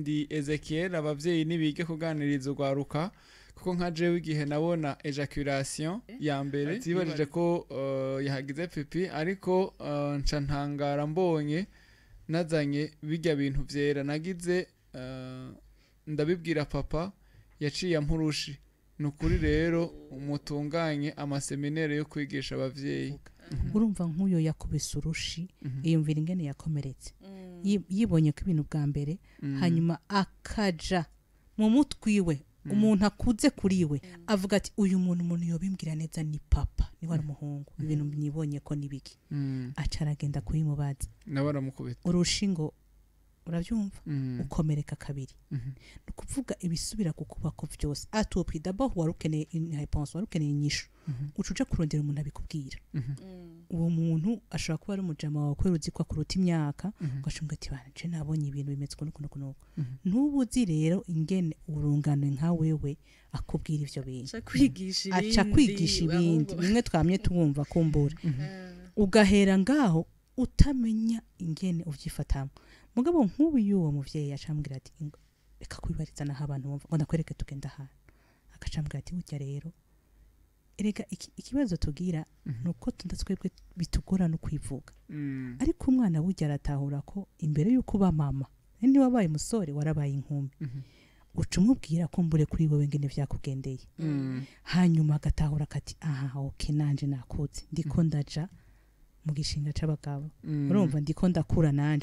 ndi Ezekiel abavyeyi nibige kuganiriza urwaruka kuko nka jewe igihe nabona ejaculation ya mbere zibajije ko yahagize pipi ariko nca ntangara mbonye nazanye bijya bintu vyera nagize ndabibwira papa yaciye ampurushi nukuri rero umutunganye amaseminere yo kwigisha abavyeyi urumva nk'uyo yakubise urushi iyumvira ingene yakomeretse yibonye ko ibintu bwa mbere hanyuma akaja mu mutwiwe umuntu akuze kuriwe avuga ati uyu muntu yobimbwira neza ni papa ni wari umuhungu ibintu nibonye ko nibiki acaragenda kuyimubaza nawe aramukubita urushingo uravyumva ukomereka kabiri nukuvuga ibisubira kukubako vyose atopri d'abord warukeneye réponse warukeneye inyishu ucuja kurondera umuntu abikubwira uwo muntu ashobora kuba ari umujama wawe kweruzi ko akuruta imyaka ugashunga ati banje nabonye ibintu bimeze kuno ntubuzi rero ingene urunganwe nka wewe akubwira ivyo bintu aca kwigisha ibindi bimwe twamye tuwumva kumbura ugahera ngaho utamenya ingene uvyifatamo mugabo nk'ubu yuwo muvyeyi acambwira ati reka kwibariza naho abantu bumva ngo nakwereke tugenda ahantu akacambwira ati burya rero erega ikibazo tugira nuko tundatswebwe bitugora no kwivuga ariko umwana burya aratahura ko imbere yuko uba mama ni wabaye umusore warabaye inkumi uca umubwira ko mbure kuri wowe ngene vyakugendeye hanyuma agatahura kati aha okay nanje nakutse ndiko ndaja mu gishinga c'abagabo urumva ndiko ndakura nanje